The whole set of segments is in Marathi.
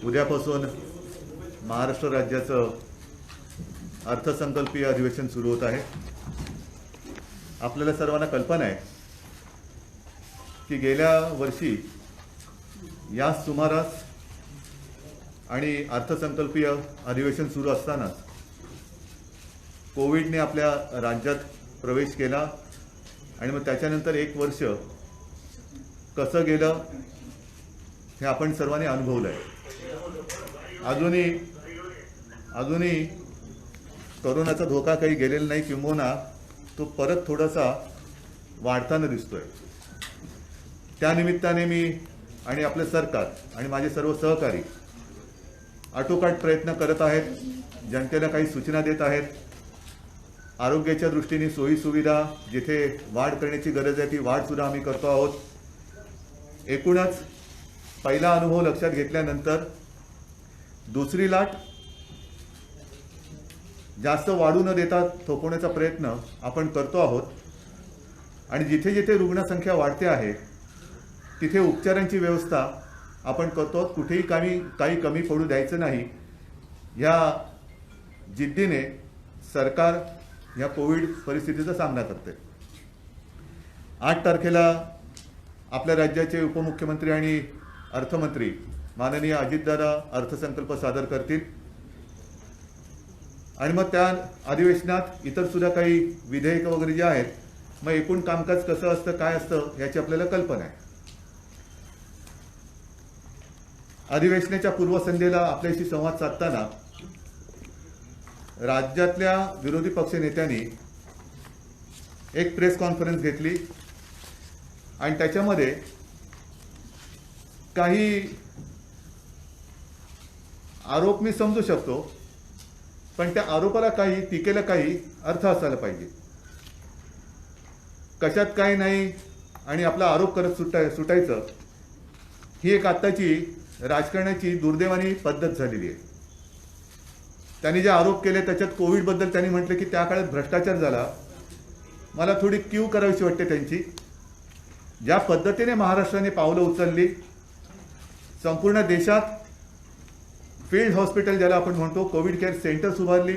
उद्यापासून महाराष्ट्र राज्याचं अर्थसंकल्पीय अधिवेशन सुरू होत आहे। आपल्याला सर्वांना कल्पना आहे की गेल्या वर्षी या सुमारास आणि अर्थसंकल्पीय अधिवेशन सुरू असताना कोविडने आपल्या राज्यात प्रवेश केला आणि मग त्याच्यानंतर एक वर्ष कसं गेलं हे आपण सर्वांनी अनुभवलं आहे। अजूनही कोरोनाचा धोका काही गेलेला नाही, किंबहुना तो परत थोडासा वाढताना दिसतोय। त्या निमित्ताने मी आणि आपले सरकार आणि माझे सर्व सहकारी आटोकाट प्रयत्न करत आहेत, जनतेला काही सूचना देत आहेत। आरोग्याच्या दृष्टीने सोयी सुविधा जिथे वाढ करण्याची गरज आहे ती वाढ सुद्धा आम्ही करतो आहोत। एकूणच पहिला अनुभव लक्षात घेतल्यानंतर दुसरी लाट जास्त वाढू न देता थोपवण्याचा प्रयत्न आपण करतो आहोत आणि जिथे जिथे रुग्णसंख्या वाढते आहे तिथे उपचारांची व्यवस्था आपण करतो आहोत। कुठेही काही कमी पडू द्यायचं नाही या जिद्दीने सरकार या कोविड परिस्थितीचा सामना करते। 8 तारखेला आपल्या राज्याचे उपमुख्यमंत्री आणि अर्थमंत्री माननीय अजितदादा अर्थसंकल्प सादर करतील आणि मग त्या अधिवेशनात इतर सुद्धा काही विधेयक वगैरे जे आहेत, मग एकूण कामकाज कसं असतं काय असतं याची आपल्याला कल्पना आहे। अधिवेशनाच्या पूर्वसंध्येला आपल्याशी संवाद साधताना राज्यातल्या विरोधी पक्ष नेत्यांनी एक प्रेस कॉन्फरन्स घेतली आणि त्याच्यामध्ये काही आरोप मी समजू शकतो, पण त्या आरोपाला काही टीकेला काही अर्थ असायला पाहिजे। कशात काही नाही आणि आपला आरोप करत सुटायचं ही एक आत्ताची राजकारणाची दुर्दैवानी पद्धत झालेली आहे। त्यांनी जे आरोप केले त्याच्यात कोविडबद्दल त्यांनी म्हटलं की त्या काळात भ्रष्टाचार झाला। मला थोडी क्यू करावीशी वाटते त्यांची। ज्या पद्धतीने महाराष्ट्राने पावलं उचलली, संपूर्ण देशात फील्ड हॉस्पिटल ज्याला आपण म्हणतो कोविड केअर सेंटर्स उभारली,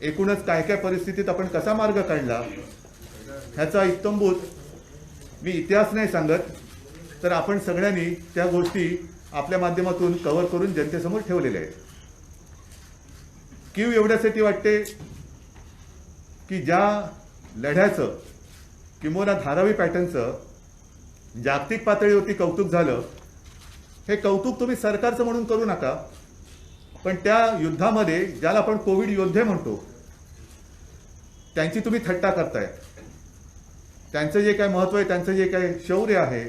एकूणच काय काय परिस्थितीत आपण कसा मार्ग काढला ह्याचा इत्तंभूत मी इतिहास नाही सांगत, तर आपण सगळ्यांनी त्या गोष्टी आपल्या माध्यमातून कव्हर करून जनतेसमोर ठेवलेल्या आहेत। क्यू एवढ्यासाठी वाटते की ज्या लढ्याचं किंबहुना धारावी पॅटर्नचं जागतिक पातळीवरती कौतुक झालं, हे कौतुक तुम्ही सरकारचं म्हणून करू नका, पण त्या युद्धामध्ये ज्याला आपण कोविड योद्धे म्हणतो त्यांची तुम्ही थट्टा करताय। त्यांचं जे काय महत्त्व आहे, त्यांचं जे काय शौर्य आहे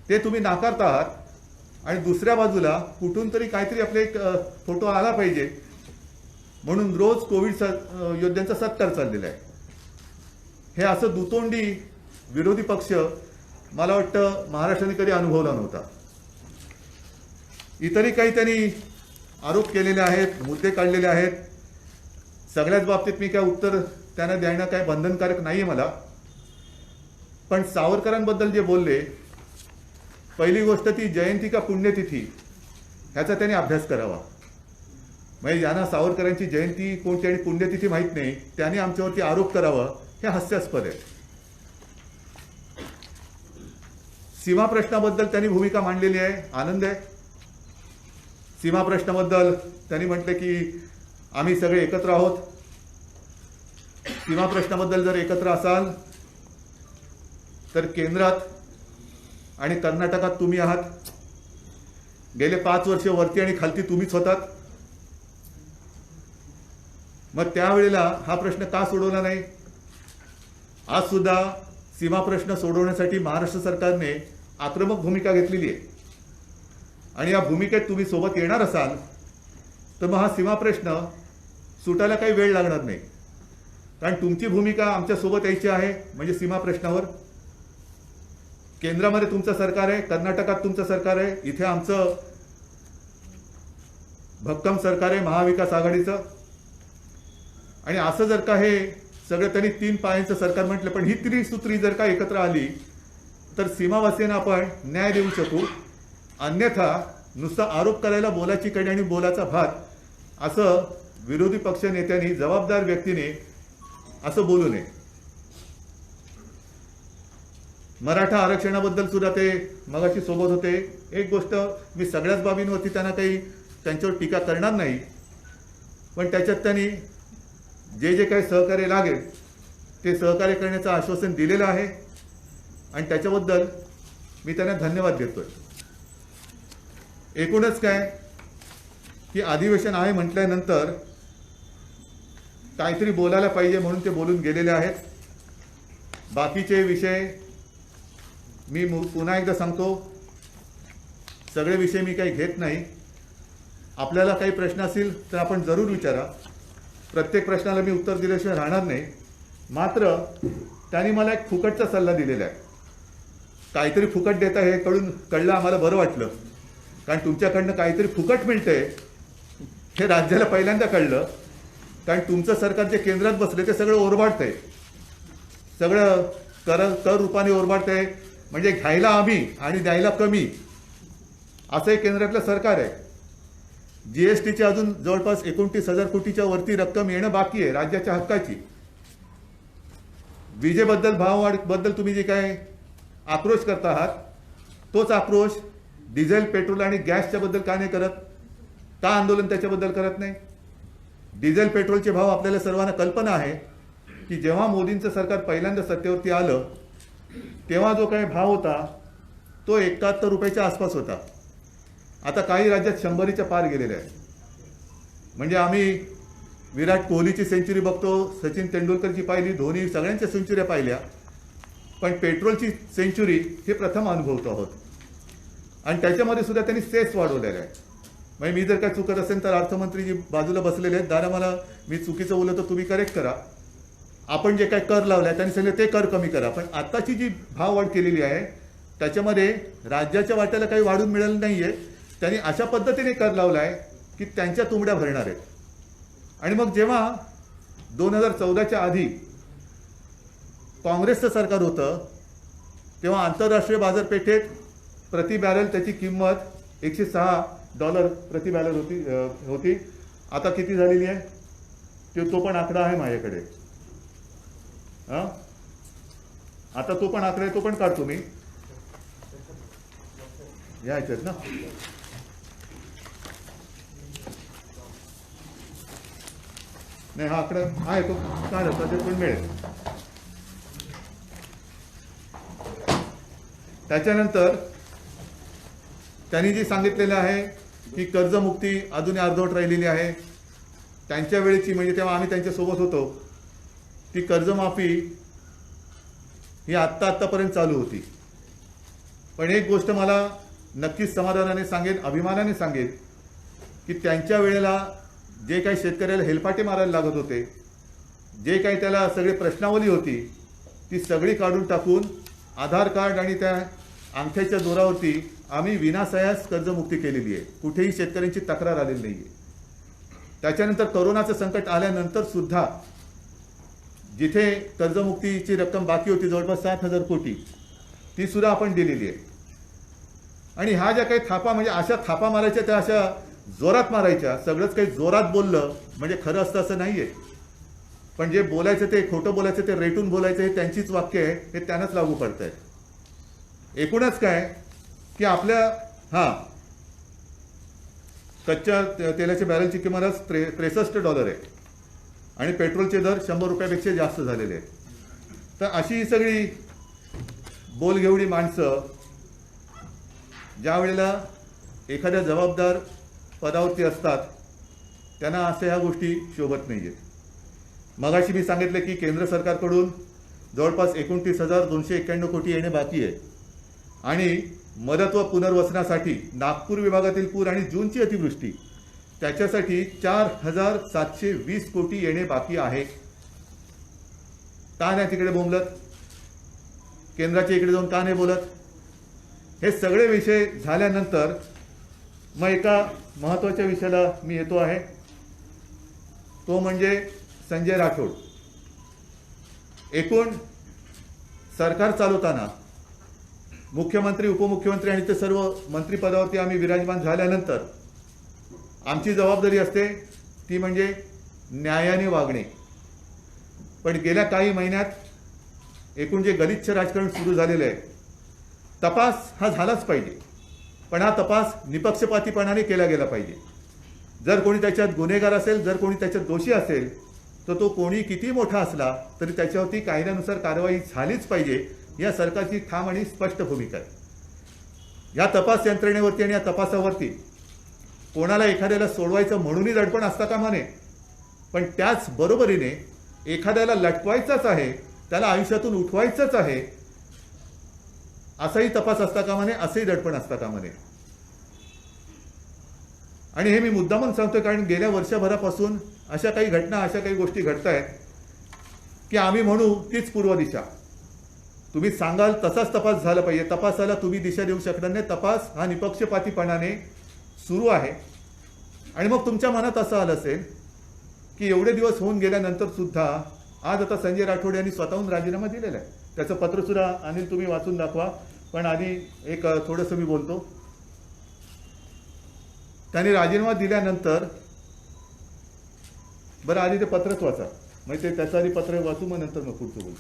ते तुम्ही नाकारता आहात आणि दुसऱ्या बाजूला कुठून तरी काहीतरी आपले एक फोटो आला पाहिजे म्हणून रोज कोविड योद्ध्यांचा सत्कार चाललेला आहे। हे असं दुतोंडी विरोधी पक्ष मला वाटतं महाराष्ट्राने कधी अनुभवला नव्हता। इतरही काही त्यांनी आरोप केलेले आहेत, मुद्दे काढलेले आहेत। सगळ्याच बाबतीत मी काय उत्तर त्यांना देणं काय बंधनकारक नाहीये मला, पण सावरकरांबद्दल जे बोलले, पहिली गोष्ट ती जयंती का पुण्यतिथी ह्याचा त्यांनी अभ्यास करावा। म्हणजे ज्यांना सावरकरांची जयंती कोणती आणि पुण्यतिथी माहीत नाही त्यांनी आमच्यावरती आरोप करावा हे हास्यास्पद आहे। सीमा प्रश्नाबद्दल त्यांनी भूमिका मांडलेली आहे, आनंद आहे। सीमा प्रश्नाबद्दल त्यांनी म्हटलं की आम्ही सगळे एकत्र आहोत। सीमा प्रश्नाबद्दल जर एकत्र असाल तर केंद्रात आणि कर्नाटकात तुम्ही आहात, गेले 5 वर्ष वरती आणि खालती तुम्हीच होतात। मग त्यावेळेला हा प्रश्न का सोडवला नाही? आज सुद्धा सीमा प्रश्न सोडवण्यासाठी महाराष्ट्र सरकारने आक्रमक भूमिका घेतलेली आहे आणि या भूमिकेत तुम्ही सोबत येणार असाल तर मग हा सीमा प्रश्न सुटायला काही वेळ लागणार नाही। कारण तुमची भूमिका आमच्यासोबत यायची आहे म्हणजे सीमा प्रश्नावर. केंद्रामध्ये तुमचं सरकार आहे, कर्नाटकात तुमचं सरकार आहे, इथे आमचं भक्कम सरकार आहे महाविकास आघाडीचं. आणि असं जर का हे सगळं त्यांनी 3 पायांचं सरकार म्हटलं, पण ही त्रिसूत्री जर का एकत्र आली तर सीमावासीयांना आपण न्याय देऊ शकू. अन्यथा नुसता आरोप करायला बोलाची कडी आणि बोलाचा भात असं विरोधी पक्ष नेत्यांनी, जबाबदार व्यक्तीने असं बोलू नये. मराठा आरक्षणाबद्दल सुद्धा ते मगाशी सोबत होते. एक गोष्ट, मी सगळ्याच बाबींवरती त्यांना काही त्यांच्यावर टीका करणार नाही, पण त्याच्यात त्यांनी जे जे काही सहकार्य लागेल ते सहकार्य करण्याचं आश्वासन दिलेलं आहे आणि त्याच्याबद्दल मी त्यांना धन्यवाद देतोय. एकूणच काय की अधिवेशन आहे म्हटल्यानंतर काहीतरी बोलायला पाहिजे म्हणून ते बोलून गेलेले आहेत. बाकीचे विषय मी पुन्हा एकदा सांगतो, सगळे विषय मी काही घेत नाही. आपल्याला काही प्रश्न असतील तर आपण जरूर विचारा. प्रत्येक प्रश्नाला मी उत्तर दिल्याशिवाय राहणार नाही. मात्र त्यांनी मला एक फुकटचा सल्ला दिलेला आहे. काहीतरी फुकट देता हे कळलं आम्हाला बरं वाटलं, कारण तुमच्याकडनं काहीतरी फुकट मिळतंय हे राज्याला पहिल्यांदा कळलं. कारण तुमचं सरकार जे केंद्रात बसले ते सगळं ओरबाडतंय, सगळं कर रूपाने ओरबाडतंय. म्हणजे घ्यायला आम्ही आणि द्यायला कमी असं एक केंद्रातलं सरकार आहे. जीएसटीची अजून जवळपास 29,000 कोटीच्या वरती रक्कम येणं बाकी आहे राज्याच्या हक्काची. विजेबद्दल, भाववाढीबद्दल तुम्ही जे काय आक्रोश करता आहात तोच आक्रोश डिझेल, पेट्रोल आणि गॅसच्या बद्दल का नाही करत? का आंदोलन त्याच्याबद्दल करत नाही? डिझेल पेट्रोलचे भाव आपल्याला सर्वांना कल्पना आहे की जेव्हा मोदींचं सरकार पहिल्यांदा सत्तेवरती आलं तेव्हा जो काही भाव होता तो 71 रुपयाच्या आसपास होता. आता काही राज्यात 100च्या पार गेलेले आहे. म्हणजे आम्ही विराट कोहलीची सेंचुरी बघतो, सचिन तेंडुलकरची पाहिली, धोनी, सगळ्यांच्या सेंचुऱ्या पाहिल्या, पण पेट्रोलची सेंचुरी हे प्रथम अनुभवतो आहोत. आणि त्याच्यामध्ये सुद्धा त्यांनी सेस वाढवलेला आहे. म्हणजे मी जर काय चुकत असेल तर अर्थमंत्री जी बाजूला बसलेले आहेत, दादा मला मी चुकीचं बोललो तर तुम्ही करेक्ट करा. आपण जे काय कर लावलाय त्यांनी सांगितलं ते कर कमी करा, पण आत्ताची जी भाववाढ केलेली आहे त्याच्यामध्ये राज्याच्या वाट्याला काही वाढून मिळालं नाहीये. त्यांनी अशा पद्धतीने कर लावलाय की त्यांच्या तुंबड्या भरणार आहेत. आणि मग जेव्हा 2014च्या आधी काँग्रेसचं सरकार होतं तेव्हा आंतरराष्ट्रीय बाजारपेठेत प्रति बॅरल त्याची किंमत $106 प्रति बॅरल होती. आता किती झालेली आहे तो पण आकडा आहे माझ्याकडे. आता तो पण आकडा आहे, तो पण काढतो मी या ह्याच्यात ना. नाही हा आकडा आहे तो काढतो, ते पण मिळेल. त्याच्यानंतर त्यांनी जी सांगितलेलं आहे की कर्जमुक्ती अजूनही अर्धवट राहिलेली आहे. त्यांच्या वेळेची म्हणजे तेव्हा आम्ही त्यांच्यासोबत होतो ती कर्जमाफी ही आत्तापर्यंत चालू होती. पण एक गोष्ट मला नक्कीच समाधानाने सांगेन, अभिमानाने सांगेन की त्यांच्या वेळेला जे काही शेतकऱ्याला हेलपाटे मारायला लागत होते, जे काही त्याला सगळी प्रश्नावली होती ती सगळी काढून टाकून आधार कार्ड आणि त्या अंगठ्याच्या जोरावरती आम्ही विनासायास कर्जमुक्ती केलेली आहे. कुठेही शेतकऱ्यांची तक्रार आलेली नाही आहे. त्याच्यानंतर कोरोनाचं संकट आल्यानंतर सुद्धा जिथे कर्जमुक्तीची रक्कम बाकी होती जवळपास 7,000 कोटी ती सुद्धा आपण दिलेली आहे. आणि ह्या ज्या काही थापा म्हणजे अशा थापा मारायच्या त्या अशा जोरात मारायच्या, सगळंच काही जोरात बोललं म्हणजे खरं असतं असं नाहीये. पण जे बोलायचं ते खोटं बोलायचं ते रेटून बोलायचं हे त्यांचीच वाक्य आहे, हे त्यांनाच लागू पडत आहे. एकूणच काय की आपल्या कच्च्या तेलाच्या बॅरलची किंमत आज $63 आहे आणि पेट्रोलचे दर 100 रुपयापेक्षा जास्त झालेले आहेत. तर अशी ही सगळी बोलघेवडी माणसं ज्या वेळेला एखाद्या जबाबदार पदावरती असतात त्यांना अशा ह्या गोष्टी शोभत नाही आहेत. मगाशी मी सांगितलं की केंद्र सरकारकडून जवळपास 29,291 कोटी येणे बाकी आहे आणि मदत व पुनर्वसनासाठी नागपूर विभागातील पूर आणि जूनची अतिवृष्टी त्याच्यासाठी 4,720 कोटी येणे बाकी आहे. का नाही तिकडे बोंबलत, केंद्राच्या इकडे जाऊन का नाही बोलत, हे सगळे विषय झाल्यानंतर मग एका महत्त्वाच्या विषयाला मी येतो आहे, तो म्हणजे संजय राठोड. एकूण सरकार चालवताना मुख्यमंत्री, उपमुख्यमंत्री आणि ते सर्व मंत्रिपदावरती आम्ही विराजमान झाल्यानंतर आमची जबाबदारी असते ती म्हणजे न्यायाने वागणे. पण गेल्या काही महिन्यात एकूण जे गलिच्छ राजकारण सुरू झालेलं आहे, तपास हा झालाच पाहिजे, पण हा तपास निपक्षपातीपणाने केला गेला पाहिजे. जर कोणी त्याच्यात गुन्हेगार असेल, जर कोणी त्याच्यात दोषी असेल, तर तो कोणी किती मोठा असला तरी त्याच्यावरती कायद्यानुसार कारवाई झालीच पाहिजे. या सरकारची ठाम आणि स्पष्ट भूमिका आहे. या तपास यंत्रणेवरती आणि या तपासावरती कोणाला एखाद्याला सोडवायचं म्हणूनही दडपण असता कामा नये, पण त्याच बरोबरीने एखाद्याला लटकवायचंच आहे, त्याला आयुष्यातून उठवायचंच आहे, असाही तपास असता कामा नये, असंही दडपण असता कामा नये. आणि हे मी मुद्दामून सांगतोय कारण गेल्या वर्षभरापासून अशा काही घटना, अशा काही गोष्टी घडत आहेत की आम्ही म्हणू तीच पूर्व दिशा. तुम्ही सांगाल तसाच तपास झाला पाहिजे. तपासाला तुम्ही दिशा देऊ शकणार नाही. तपास हा निपक्षपातीपणाने सुरू आहे. आणि मग तुमच्या मनात असं आलं असेल की एवढे दिवस होऊन गेल्यानंतर सुद्धा आज आता संजय राठोड यांनी स्वतःहून राजीनामा दिलेला आहे. त्याचं पत्रसुद्धा अनिल तुम्ही वाचून दाखवा. पण आधी एक थोडंसं मी बोलतो. त्यांनी राजीनामा दिल्यानंतर, बरं आधी ते पत्रच वाचा, म्हणजे ते त्याचं आधी पत्र वाचू, मग नंतर मग पुढचं बोलू.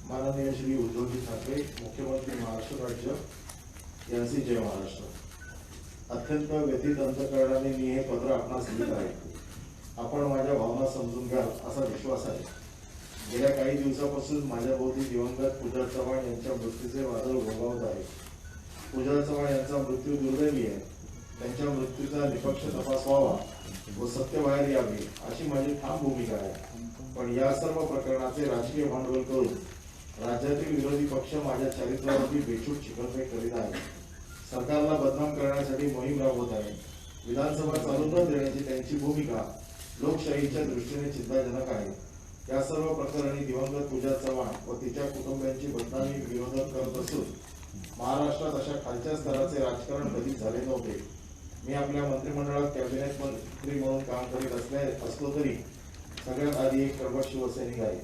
माननीय श्री उद्धवजी ठाकरे, मुख्यमंत्री महाराष्ट्र राज्य यांचे जय महाराष्ट्र. अत्यंत व्यथित अंतःकरणाने मी हे पत्र आपणास लिहित आहे. आपण माझ्या भावना समजून घ्याल असा विश्वास आहे. गेल्या काही दिवसापासून माझ्या भोवती दिवंगत पूजा चव्हाण यांच्या मृत्यूचे वादळ घोळवत आहे. पूजा चव्हाण यांचा मृत्यू दुर्दैवी आहे. त्यांच्या मृत्यूचा निपक्ष तपास व्हावा व सत्य बाहेर यावे अशी माझी ठाम भूमिका आहे. पण या सर्व प्रकरणाचे राजकीय भांडवल करून राज्यातील विरोधी पक्ष माझ्या चरित्रावरती बेछूट चिखलफेक करीत आहे. सरकारला बदनाम करण्यासाठी मोहीम राबवत आहे. विधानसभा चालू न देण्याची त्यांची भूमिका लोकशाहीच्या दृष्टीने चिंताजनक आहे. या सर्व प्रकरणी दिवंगत पूजा चव्हाण व तिच्या कुटुंबियांची बदनामी विरोधक करत असून महाराष्ट्रात अशा खालच्या स्तराचे राजकारण कधीच झाले नव्हते. मी आपल्या मंत्रिमंडळात कॅबिनेट मंत्री म्हणून काम करीत असलो तरी सगळ्यात आधी एक कडवट शिवसैनिक आहे.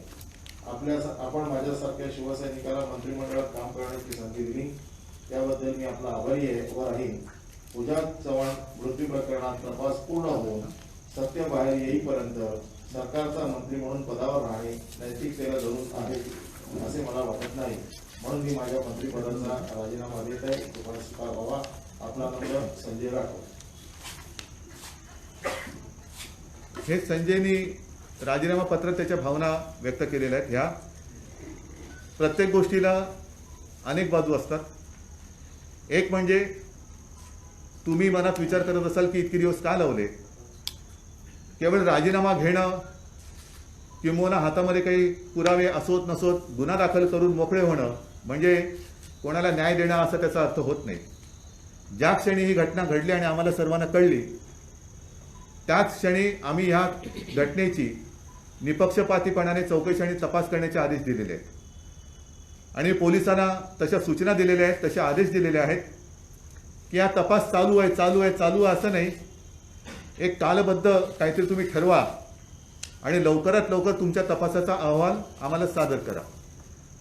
आपण माझ्यासारख्या शिवसैनिकाला मंत्रिमंडळात काम करण्याची संधी दिली त्याबद्दल मी आपला आभारी आहे व राहीन. पूजा चव्हाण मृत्यू प्रकरणात तपास पूर्ण होऊन सत्य बाहेर येईपर्यंत सरकारचा मंत्री म्हणून पदावर राहणे नैतिकतेला धरून आहे असे मला वाटत नाही. म्हणून मी माझ्या मंत्रिपदाचा राजीनामा देत आहे. तो स्वीकार व्हावा. आपला नंबर संजय राठोड. हे संजयनी राजीनामा पत्रात त्याच्या भावना व्यक्त केलेल्या आहेत. ह्या प्रत्येक गोष्टीला अनेक बाजू असतात. एक म्हणजे तुम्ही मनात विचार करत असाल की इतके दिवस का लावले. केवळ राजीनामा घेणं किंवा हातामध्ये काही पुरावे असोत नसोत गुन्हा दाखल करून मोकळे होणं म्हणजे कोणाला न्याय देणं असा त्याचा अर्थ होत नाही. ज्या क्षणी ही घटना घडली आणि आम्हाला सर्वांना कळली त्याच क्षणी आम्ही ह्या घटनेची निपक्षपातीपणाने चौकशी आणि तपास करण्याचे आदेश दिलेले आहेत. आणि पोलिसांना तशा सूचना दिलेल्या आहेत, तसे आदेश दिलेले आहेत की हा तपास चालू आहे असं नाही. एक कालबद्ध काहीतरी तुम्ही ठरवा आणि लवकरात लवकर तुमच्या तपासाचा अहवाल आम्हाला सादर करा.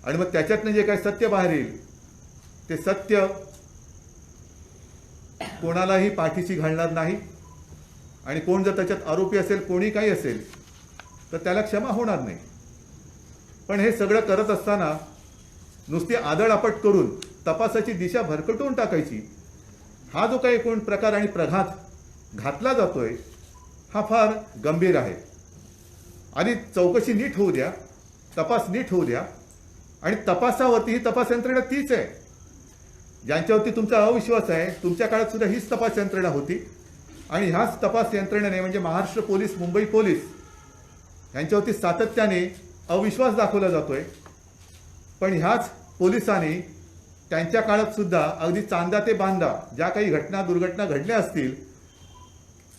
आणि मग त्याच्यातनं जे काही सत्य बाहेर येईल ते सत्य कोणालाही पाठीशी घालणार नाही. आणि कोण जर त्याच्यात आरोपी असेल, कोणी काही असेल, तर त्याला क्षमा होणार नाही. पण हे सगळं करत असताना नुसती आदळआपट करून तपासाची दिशा भरकटवून टाकायची, हा जो काही एकूण प्रकार आणि प्रघात घातला जातोय हा फार गंभीर आहे. आणि चौकशी नीट होऊ द्या, तपास नीट होऊ द्या. आणि तपासावरती ही तपास यंत्रणा तीच आहे ज्यांच्यावरती तुमचा अविश्वास आहे. तुमच्या काळात सुद्धा हीच तपास यंत्रणा होती आणि ह्याच तपास यंत्रणेने म्हणजे महाराष्ट्र पोलीस, मुंबई पोलीस यांच्यावरती सातत्याने अविश्वास दाखवला जातोय. पण ह्याच पोलिसांनी त्यांच्या काळात सुद्धा अगदी चांदा ते बांदा ज्या काही दुर्घटना घडल्या असतील,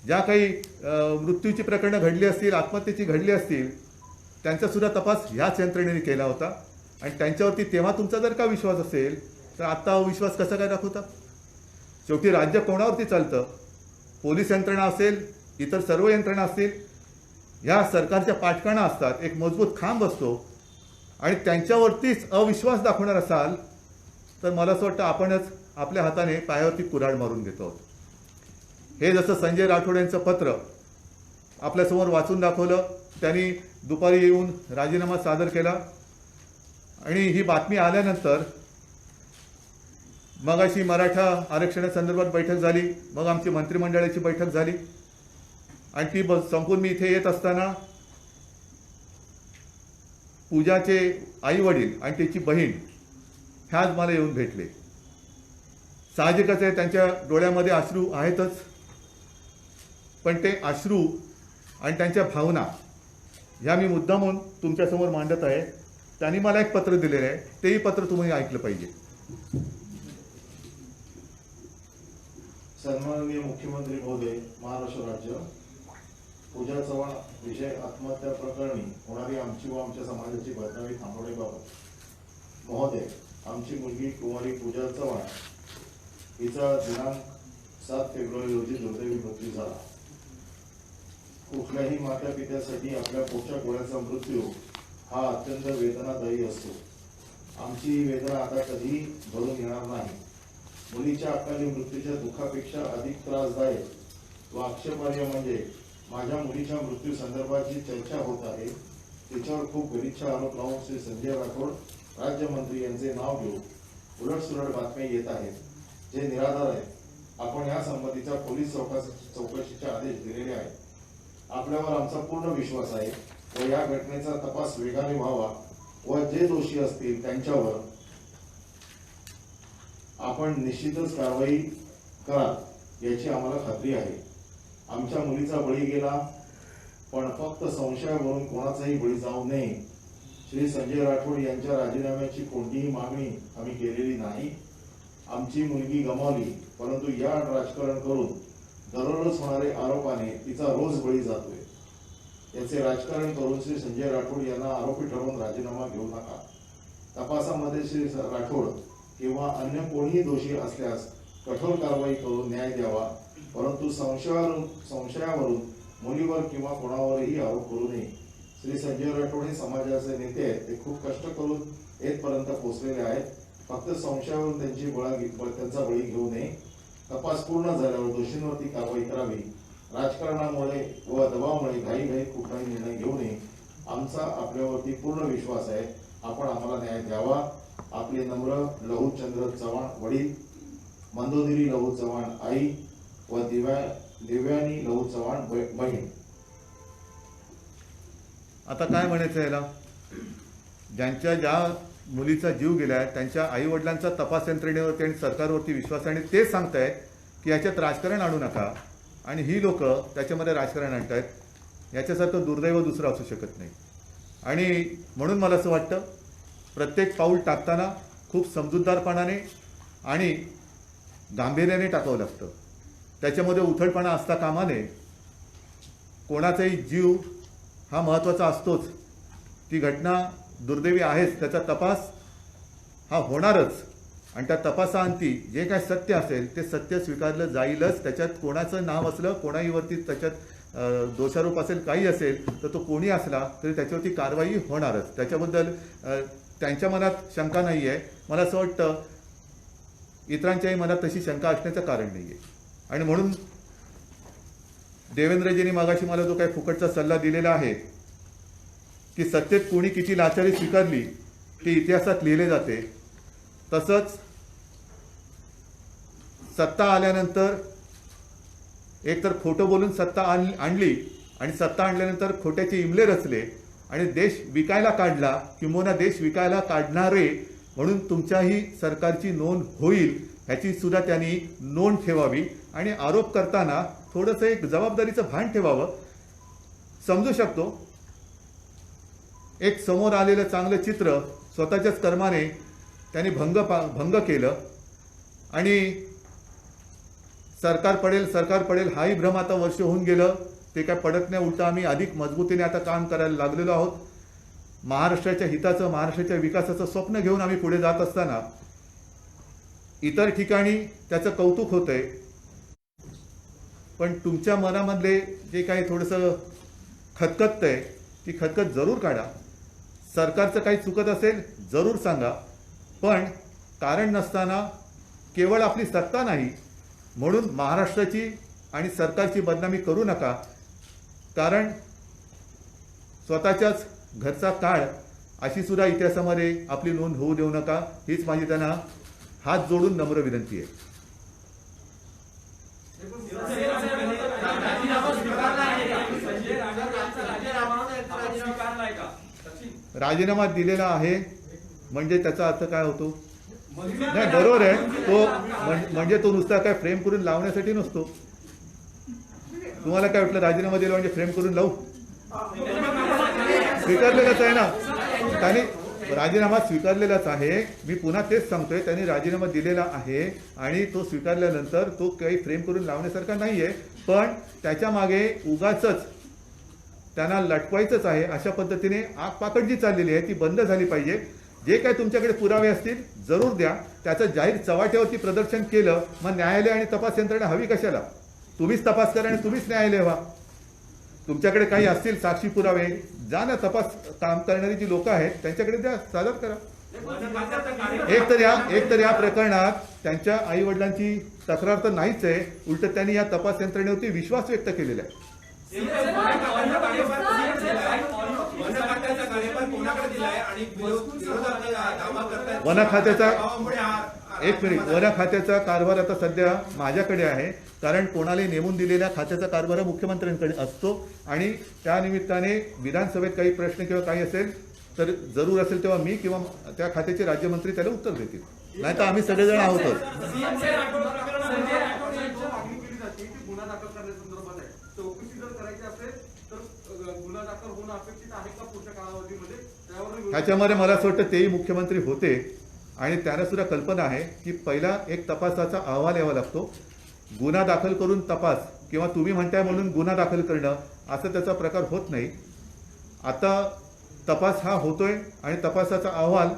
ज्या काही मृत्यूची प्रकरणं घडली असतील, आत्महत्येची घडली असतील, त्यांचा सुद्धा तपास ह्याच यंत्रणेने केला होता. आणि त्यांच्यावरती तेव्हा तुमचा जर का विश्वास असेल तर आत्ता विश्वास कसा काय दाखवता? शेवटी राज्य कोणावरती चालतं? पोलीस यंत्रणा असेल, इतर सर्व यंत्रणा असतील, ह्या सरकारच्या पाठकाणा असतात, एक मजबूत खांब असतो. आणि त्यांच्यावरतीच अविश्वास दाखवणार असाल तर मला असं वाटतं आपणच आपल्या हाताने पायावरती कुऱ्हाड मारून घेतो आहोत. हे जसं संजय राठोड यांचं पत्र आपल्यासमोर वाचून दाखवलं, त्यांनी दुपारी येऊन राजीनामा सादर केला आणि ही बातमी आल्यानंतर मग अशी मराठा आरक्षणासंदर्भात बैठक झाली, मग आमची मंत्रिमंडळाची बैठक झाली आणि ती संपून मी इथे येत असताना पूजाचे आई वडील आणि त्याची बहीण ह्याच मला येऊन भेटले. साहजिकच आहे, त्यांच्या डोळ्यामध्ये अश्रू आहेतच, पण ते अश्रू आणि त्यांच्या भावना ह्या मी मुद्दामून तुमच्यासमोर मांडत आहे. त्यांनी मला एक पत्र दिलेलं आहे, तेही पत्र तुम्ही ऐकलं पाहिजे. सन्माननीय मुख्यमंत्री महोदय, महाराष्ट्र राज्य, पूजा चव्हाण विजय आत्महत्या प्रकरणी होणारी आमची व आमच्या समाजाची बदनामी थांबवण्याबाबत महोदय, आमची मुलगी कुमारी पूजा चव्हाण हिचा दिनांक 7 फेब्रुवारी रोजी दुर्दैवी मृत्यू झाला. कुठल्याही माता पित्यासाठी आपल्या पोटच्या गोळ्याचा मृत्यू हा अत्यंत वेदनादायी असतो. आमची ही वेदना आता कधी भरून येणार नाही. मुलीच्या अकाली मृत्यूच्या दुःखापेक्षा अधिक त्रासदायक व आक्षेपार्ह म्हणजे माझ्या मुलीच्या मृत्यू संदर्भात जी चर्चा होत आहे तिच्यावर खूप गलिच्छ आरोप लावून श्री संजय राठोड राज्यमंत्री यांचे नाव घेऊन उलटसुलट बातम्या येत आहेत, जे निराधार आहेत. आपण या संबंधीच्या पोलीस चौकशीचे आदेश दिलेले आहेत. आपल्यावर आमचा पूर्ण विश्वास आहे व या घटनेचा तपास वेगाने व्हावा व जे दोषी असतील त्यांच्यावर आपण निश्चितच कारवाई कराल याची आम्हाला खात्री आहे. आमच्या मुलीचा बळी गेला, पण फक्त संशयावरून कोणाचाही बळी जाऊ नये. श्री संजय राठोड यांच्या राजीनाम्याची कोणतीही मागणी आम्ही केलेली नाही. आमची मुलगी गमावली, परंतु या राजकारण करून दररोज होणारे आरोपाने तिचा रोज बळी जातोय. याचे राजकारण करून श्री संजय राठोड यांना आरोपी ठरवून राजीनामा घेऊ नका. तपासामध्ये श्री राठोड किंवा अन्य कोणीही दोषी असल्यास कठोर कारवाई करून न्याय द्यावा, परंतु संशयावरून मुलीवर किंवा कोणावरही आरोप करू नये. श्री संजय राठोड हे समाजाचे नेते आहेत. ते खूप कष्ट करून येथपर्यंत पोहोचलेले आहेत. फक्त संशयावरून त्यांचा बळी घेऊ नये. तपास पूर्ण झाल्यावर दोषींवरती कारवाई करावी. राजकारणामुळे व दबावामुळे घाईघाई कुठलाही निर्णय घेऊ नये. आमचा आपल्यावरती पूर्ण विश्वास आहे. आपण आम्हाला न्याय द्यावा. आपले नम्र लहूचंद्र चव्हाण वडील, मंदोदरी लहू चव्हाण आई व दिव्यानी लहू चव्हाण बहीण. आता काय म्हणायचं याला? ज्या मुलीचा जीव गेलाय त्यांच्या आई वडिलांचा तपास यंत्रणेवरती आणि सरकारवरती विश्वास आहे आणि ते सांगतायत की याच्यात राजकारण आणू नका, आणि ही लोक त्याच्यामध्ये राजकारण आणतायत. याच्यासारखं दुर्दैव दुसरं असू शकत नाही. आणि म्हणून मला असं वाटतं प्रत्येक पाऊल टाकताना खूप समजूतदारपणाने आणि गांभीर्याने टाकावं लागतं. त्याच्यामध्ये उथळपणा असता कामा नये. कोणाचाही जीव हा महत्त्वाचा असतोच. ती घटना दुर्दैवी आहेच, त्याचा तपास हा होणारच, आणि त्या तपासाअंती जे काय सत्य असेल ते सत्य स्वीकारलं जाईलच. त्याच्यात कोणाचं नाव असलं, कोणाहीवरती त्याच्यात दोषारोप असेल, काही असेल तर तो कोणी असला तरी त्याच्यावरती कारवाई होणारच. त्याच्याबद्दल त्यांच्या मनात शंका नाही आहे. मला असं वाटतं इतरांच्याही मनात तशी शंका असण्याचं कारण नाही आहे. आणि म्हणून देवेंद्रजींनी मागाशी मला जो काही फुकटचा सल्ला दिलेला आहे की सत्तेत कोणी किती लाचारी स्वीकारली ते इतिहासात लिहिले जाते, तसंच सत्ता आल्यानंतर एकतर खोटं बोलून सत्ता आणली आणि सत्ता आणल्यानंतर खोट्याचे इमले रचले आणि देश विकायला काढला, किंबहुना देश विकायला काढणारे म्हणून तुमच्याही सरकारची नोंद होईल ह्याची सुद्धा त्यांनी नोंद ठेवावी. आणि आरोप करताना थोडंसं एक जबाबदारीचं भान ठेवावं. समजू शकतो एक समोर आलेलं चांगलं चित्र स्वतःच्याच कर्माने त्यांनी भंग केलं आणि सरकार पडेल हाही भ्रम आता वर्ष होऊन गेलं. ते काय पडत नाही, उलट आम्ही अधिक मजबूतीने आता काम करायला लागलेलो आहोत. महाराष्ट्राच्या हिताचं, महाराष्ट्राच्या विकासाचं स्वप्न घेऊन आम्ही पुढे जात असताना इतर ठिकाणी त्याचं कौतुक होतंय, पण तुमच्या मनामधले जे काही थोडंसं खतखततंय ती खतखत जरूर काढा. सरकारचं काही चुकत असेल जरूर सांगा, पण कारण नसताना केवळ आपली सत्ता नाही म्हणून महाराष्ट्राची आणि सरकारची बदनामी करू नका. कारण स्वतःच्याच घरचा काळ अशी सुद्धा इतिहासामध्ये आपली नोंद होऊ देऊ नका. हीच माझी त्यांना हात जोडून नम्र विनंती आहे. राजीनामा दिलेला आहे म्हणजे त्याचा अर्थ काय होतो? नाही, बरोबर आहे. तो म्हणजे तो नुसता काय फ्रेम करून लावण्यासाठी नसतो. तुम्हाला काय वाटलं राजीनामा दिला म्हणजे फ्रेम करून लावू? स्वीकारलेलाच आहे ना त्यांनी, राजीनामा स्वीकारलेलाच आहे. मी पुन्हा तेच सांगतोय, त्यांनी राजीनामा दिलेला आहे आणि तो स्वीकारल्यानंतर तो काही फ्रेम करून लावण्यासारखा नाहीये, पण त्याच्या मागे उगाचच त्यांना लटकवायचंच आहे. अशा पद्धतीने आगपाखड जी चाललेली आहे ती बंद झाली पाहिजे. जे काही तुमच्याकडे पुरावे असतील जरूर द्या. त्याचं जाहीर चव्हाट्यावरती प्रदर्शन केलं, मग न्यायालय आणि तपास यंत्रणा हवी कशाला? तुम्हीच तपास करा आणि तुम्हीच न्यायालय व्हा. तुमच्याकडे काही असतील साक्षी पुरावे, जा ना, तपास काम करणारी जी लोक आहेत त्यांच्याकडे द्या, सादर करा. एक तर या प्रकरणात त्यांच्या आई वडिलांची तक्रार तर नाहीच आहे, उलट त्यांनी या तपास यंत्रणेवरती विश्वास व्यक्त केलेला आहे. वन खात्याचा वन खात्याचा कारभार आता सध्या माझ्याकडे आहे, कारण कोणालाही नेमून दिलेल्या खात्याचा कारभार मुख्यमंत्र्यांकडे असतो आणि त्या निमित्ताने विधानसभेत काही प्रश्न किंवा काही असेल तर जरूर असेल तेव्हा मी किंवा त्या खात्याचे राज्यमंत्री त्याला उत्तर देतील. नाही तर आम्ही सगळेजण आहोतच. ह्याच्यामध्ये मला असं वाटतं तेही मुख्यमंत्री होते आणि त्यांना सुद्धा कल्पना आहे की पहिला एक तपासाचा अहवाल यावा लागतो. गुन्हा दाखल करून तपास किंवा तुम्ही म्हणताय म्हणून गुन्हा दाखल करणं असं त्याचा प्रकार होत नाही. आता तपास हा होतोय आणि तपासाचा अहवाल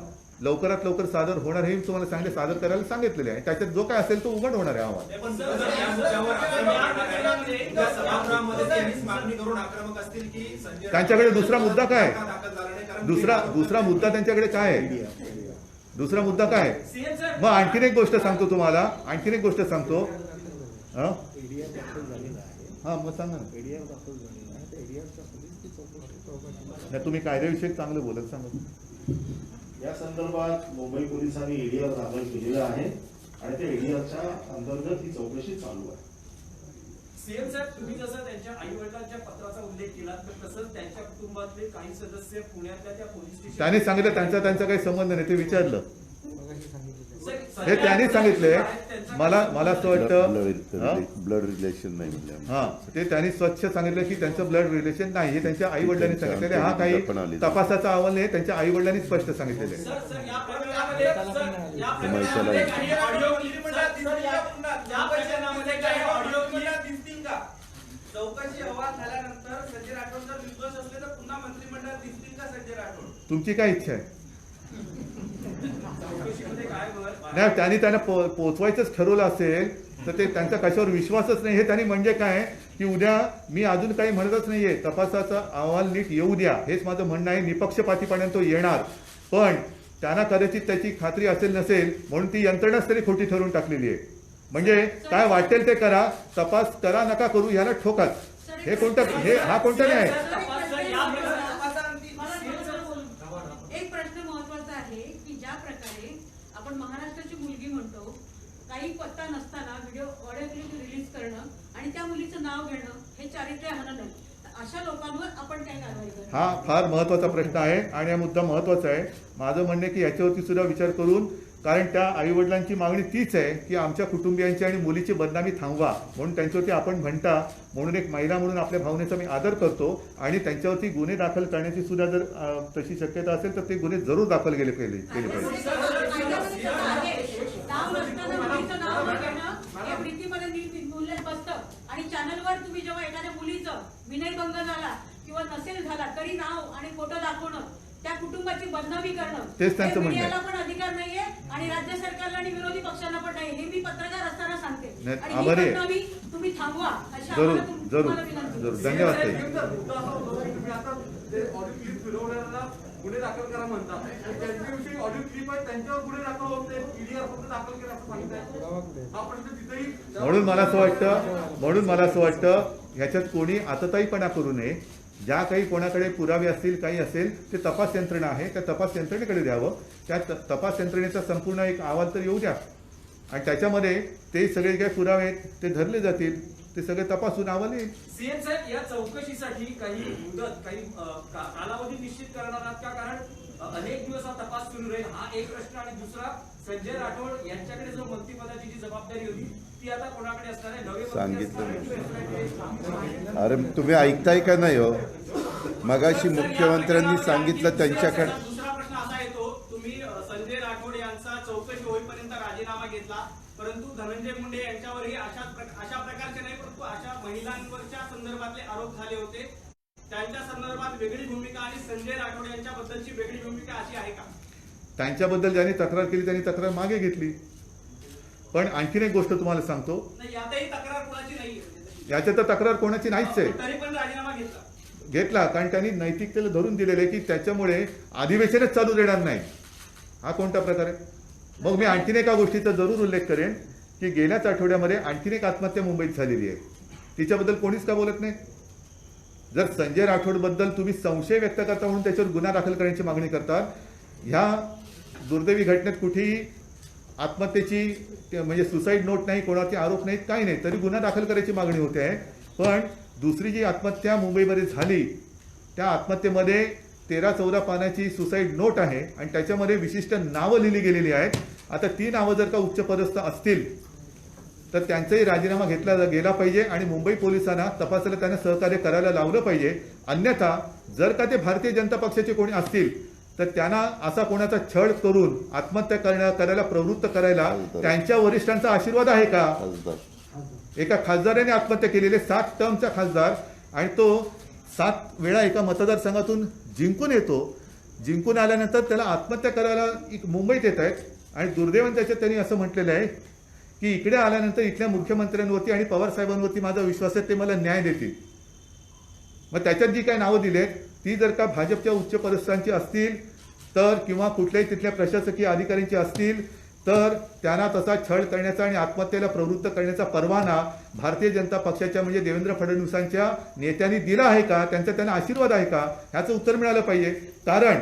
लवकरात लवकर सादर होणार हे तुम्हाला सादर करायला सांगितलेले आहे. त्याच्यात जो काय असेल तो उघड होणार आहे अहवाल. त्यांच्याकडे दुसरा मुद्दा काय? दुसरा मुद्दा त्यांच्याकडे काय आहे? दुसरा मुद्दा काय? मग आणखीन एक गोष्ट सांगतो तुम्हाला, आणखीन एक गोष्ट सांगतो. हा मग सांगा ना. नाही, तुम्ही कायद्याविषयी चांगलं बोलत सांगा. या संदर्भात मुंबई पोलिसांनी एडीआर दाखल केलेला आहे आणि त्या एडीआरच्या अंतर्गत ही चौकशी चालू आहे. सीएम साहेब, तुम्ही जसं त्यांच्या आई वडिलांच्या पत्राचा उल्लेख केला तर तसंच त्यांच्या कुटुंबातले काही सदस्य पुण्यातल्या त्या पोलीस स्टेशन त्याने सांगितलं त्यांचा काही संबंध नाही, ते विचारलं. हे त्यांनी सांगितले. मला असं वाटतं ब्लड रिलेशन नाही म्हणजे हा, ते त्यांनी स्वच्छ सांगितलं की त्यांचं ब्लड रिलेशन नाही, हे त्यांच्या आई वडिलांनी सांगितलेले. हा काही तपासाचा अहवाल नाही, त्यांच्या आई वडिलांनी स्पष्ट सांगितलेले. चौकशी अहवाल झाल्यानंतर संजय राठोड जर निर्दोष असले तर पुन्हा मंत्रिमंडळात दिसतील का संजय राठोड? तुमची काय इच्छा आहे? चौकशीमध्ये काय नाही, त्यांना पोचवायचंच ठरवलं असेल तर ते त्यांचा कशावर विश्वासच नाही. हे त्यांनी म्हणजे काय की उद्या मी अजून काही म्हणतच नाहीये, तपासाचा अहवाल नीट येऊ द्या हेच माझं म्हणणं आहे. निपक्षपातीपणे तो येणार, पण त्यांना कदाचित त्याची खात्री असेल नसेल म्हणून ती यंत्रणाच तरी खोटी ठरवून टाकलेली आहे. म्हणजे काय वाटेल ते करा, तपास करा नका करू याला ठोकाच. हे कोणतं हा कोणता नाही आहे? एक प्रश्न महत्वाचा आहे की ज्या प्रकारे आपण महाराष्ट्राची मुलगी म्हणतो, काही पत्ता नसताना ऑडिओ क्लिप रिलीज करणं आणि त्या मुलीचं नाव घेणं हे चारित्र्यहनन आहे. अशा लोकांवर आपण काय कारवाई करणार? हा फार महत्वाचा प्रश्न आहे आणि हा मुद्दा महत्वाचा आहे. माझं म्हणणं आहे की याच्यावरती सुद्धा विचार करून, कारण त्या आई वडिलांची मागणी तीच आहे की आमच्या कुटुंबियांची आणि मुलीची बदनामी थांबवा, म्हणून त्यांच्यावरती आपण म्हणता म्हणून एक महिला म्हणून आपल्या भावनेचा मी आदर करतो आणि त्यांच्यावरती गुन्हे दाखल करण्याची सुद्धा जर तशी शक्यता असेल तर ते गुन्हे जरूर दाखल केले पाहिजे. आजवर तुम्ही जेव्हा एखाद्या मुलीचं विनयभंग झाला किंवा नसेल झाला तरी नाव आणि फोटो दाखवणं, त्या कुटुंबाची बदनामी करणं, तेच त्यांचं म्हणणं आहे. मीडियाला पण अधिकार नाहीये आणि राज्य सरकारला आणि विरोधी पक्षांना पण नाही, हे मी पत्रकार असताना सांगते. नाही, आणि ही आभारी आहे. बदनामी तुम्ही थांबवा अशी जरूर आम्हाला जरूर तुम्हाला विनंती. जरूर धन्यवाद ताई. मुद्दा असा होतो की तुम्ही आता ते ऑडिओ क्लिप फिरवणाऱ्यांना गुन्हे दाखल करा म्हणता, त्यांच्याविषयी ऑडिओ क्लिप आहे त्यांच्यावर गुन्हे दाखल होते, ईडीआर फक्त दाखल केला असं सांगताय. हा प्रश्न तिथेही म्हणून मला असं वाटतं ह्याच्यात कोणी आतताईपणा करू नये. ज्या काही कोणाकडे पुरावे असतील काही असेल ते तपास यंत्रणा आहे, त्या तपास यंत्रणेकडे द्यावं. त्या तपास यंत्रणेचा संपूर्ण एक अहवाल तर येऊ द्या आणि त्याच्यामध्ये ते सगळे काही पुरावे आहेत ते धरले जातील, ते सगळे तपासून अहवाल येईल. सीएम साहेब या चौकशीसाठी काही मुदत काही कालावधी निश्चित करणार आहात का? कारण अनेक दिवस हा तपास सुरू राहील, हा एक प्रश्न. आणि दुसरा, संजय राठोड यांच्याकडे जो मंत्रिपदाची जी जबाबदारी होती ती आता कोणाकडे असणार आहे? नवे मंत्री असणार आहे की SIT? अरे तुम्ही ऐकताय का नाही हो? मगाशी मुख्यमंत्र्यांनी सांगितलं त्यांच्याकडे. दुसरा प्रश्न असा येतो, तुम्ही संजय राठोड यांचा चौकशी होईपर्यंत राजीनामा घेतला, परंतु धनंजय मुंडे यांच्यावरही अशा प्रकारचे नाही परंतु अशा महिलांवरच्या संदर्भातले आरोप झाले होते. त्यांच्या संदर्भात वेगळी भूमिका आणि संजय राठोड यांच्याबद्दलची वेगळी भूमिका अशी आहे का? त्यांच्याबद्दल ज्यांनी तक्रार केली त्यांनी तक्रार मागे घेतली. पण आणखीन एक गोष्ट तुम्हाला सांगतो, नाही, यातही तक्रार कोणाची नाहीये, याच्यात तर तक्रार कोणाची नाहीच आहे. तरी पण राजीनामा घेतला कारण त्यांनी नैतिकतेला धरून दिलेले की त्याच्यामुळे अधिवेशनच चालू देणार नाही. हा कोणता प्रकार आहे? मग मी आणखीन एका गोष्टीचा जरूर उल्लेख करेन की गेल्याच आठवड्यामध्ये आणखीन एक आत्महत्या मुंबईत झालेली आहे. तिच्याबद्दल कोणीच का बोलत नाही? जर संजय राठोडबद्दल तुम्ही संशय व्यक्त करता म्हणून त्याच्यावर गुन्हा दाखल करण्याची मागणी करतात, ह्या दुर्दैवी घटनेत कुठेही आत्महत्येची म्हणजे सुसाईड नोट नाही, कोणाचे आरोप नाहीत, काही नाही, तरी गुन्हा दाखल करायची मागणी होते आहे. पण दुसरी जी आत्महत्या मुंबईमध्ये झाली त्या आत्महत्येमध्ये 13-14 पानाची सुसाईड नोट आहे आणि त्याच्यामध्ये विशिष्ट नावं लिहिली गेलेली आहेत. आता ती नावं जर का उच्चपदस्थ असतील तर त्यांचाही राजीनामा घेतला गेला पाहिजे आणि मुंबई पोलिसांना तपासाला त्यांना सहकार्य करायला लावलं पाहिजे. अन्यथा जर का ते भारतीय जनता पक्षाचे कोणी असतील तर त्यांना असा कोणाचा छळ करून आत्महत्या करायला प्रवृत्त करायला त्यांच्या वरिष्ठांचा आशीर्वाद आहे का? एका खासदाराने आत्महत्या केलेले 7 टर्मचा खासदार आणि तो 7 वेळा एका मतदारसंघातून जिंकून येतो. जिंकून आल्यानंतर त्याला आत्महत्या करायला मुंबईत येत आहेत आणि दुर्दैवाने त्याच्यात त्यांनी असं म्हटलेलं आहे की इकडे आल्यानंतर इथल्या मुख्यमंत्र्यांवरती आणि पवार साहेबांवरती माझा विश्वास आहे, ते मला न्याय देतील. मग त्याच्यात जी काही नावं दिली आहेत ती जर का भाजपच्या उच्चपदस्थांची असतील तर किंवा कुठल्याही तिथल्या प्रशासकीय अधिकाऱ्यांची असतील तर त्यांना तसा छळ करण्याचा आणि आत्महत्येला प्रवृत्त करण्याचा परवाना भारतीय जनता पक्षाच्या म्हणजे देवेंद्र फडणवीसांच्या नेत्यांनी दिला आहे का? त्यांना आशीर्वाद आहे का? ह्याचं उत्तर मिळालं पाहिजे. कारण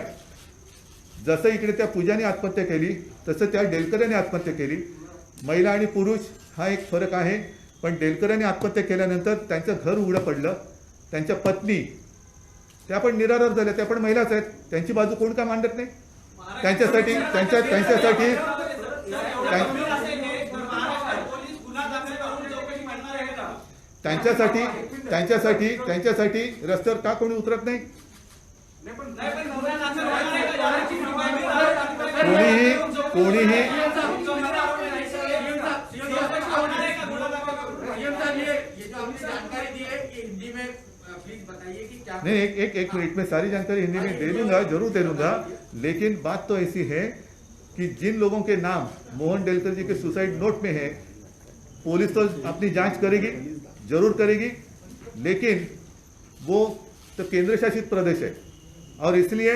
जसं इकडे त्या पूजाने आत्महत्या केली तसं त्या डेलकरांनी आत्महत्या केली. महिला आणि पुरुष हा एक फरक आहे. पण डेलकरांनी आत्महत्या केल्यानंतर त्यांचं घर उघडं पडलं. त्यांच्या पत्नी त्या पण निराधार झाल्या, त्या पण महिलाच आहेत. त्यांची बाजू कोण का मांडत नाही? त्यांच्यासाठी रस्त्यावर का कोणी उतरत नाही? कोणीही नहीं, एक मिनट में सारी जानकारी हिंदी में दे दूंगा, जरूर दे दूंगा. लेकिन बात तो ऐसी है कि जिन लोगों के नाम मोहन डेलकर जी के सुसाइड नोट में है, पुलिस तो अपनी जांच करेगी, जरूर करेगी, लेकिन वो तो केंद्र शासित प्रदेश है और इसलिए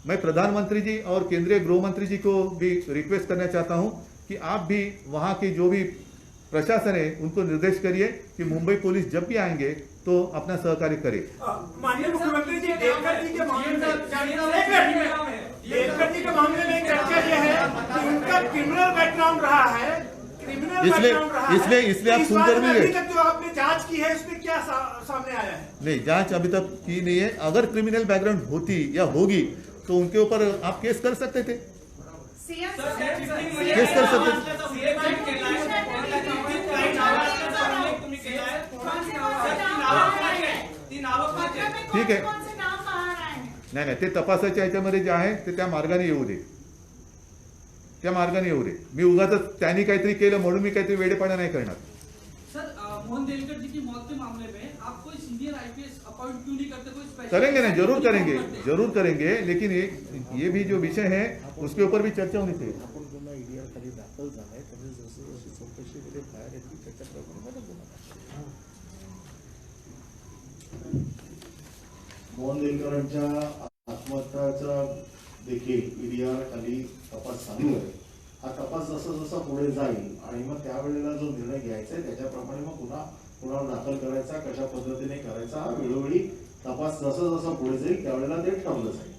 मैं प्रधानमंत्री जी और केंद्रीय गृह मंत्री जी को भी रिक्वेस्ट करना चाहता हूं कि आप भी वहां की जो भी प्रशासन है उनको निर्देश करिए कि मुंबई पुलिस जब भी आएंगे तो अपना सहकार्य करे. माननीय मुख्यमंत्री जी, डेलकर जी के मामले में चर्चा यह है कि उनका क्रिमिनल बैकग्राउंड रहा है, इसलिए आप सुनकर भी अभी तक जो आपने जांच की है उसमें क्या सामने आया है? नहीं, जांच अभी तक की नहीं है. अगर क्रिमिनल बैकग्राउंड होती या होगी तो उनके ऊपर आप केस कर सकते थे. केस कर सकते थे. ठीक आहे. नाही, ते तपासाच्या ह्याच्यामध्ये जे आहे ते त्या मार्गाने येऊ दे, त्या मार्गाने येऊ दे. मी उगाच त्यांनी काहीतरी केलं म्हणून मी काहीतरी वेडेपणा नाही करणार. सर, मोहन देलकर जी की मौत के मामले में आप कोई सीनियर आईपीएस अपॉइंट क्यों नहीं करते? कोई स्पेशल करेंगे ना, जरूर करेंगे, लेकिन ये भी जो विषय है उसके ऊपर भी चर्चा होनी चाहिए. आपण गुन्हा ईडीआर खाली दाखल झालाय, त्याने जसं जशी चौकशीमध्ये बाहेर येतील त्याच्याप्रमाणे मला गुन्हा दाखल. मोहन देलकरांच्या आत्महत्याचा देखील ईडीआर खाली तपास चालू आहे. हा तपास जसा पुढे जाईल आणि मग त्यावेळेला जो निर्णय घ्यायचा आहे त्याच्याप्रमाणे मग पुन्हा दाखल करायचा, कशा पद्धतीने करायचा, हा वेळोवेळी तपास जसा पुढे जाईल त्यावेळेला ते ठरवलं जाईल.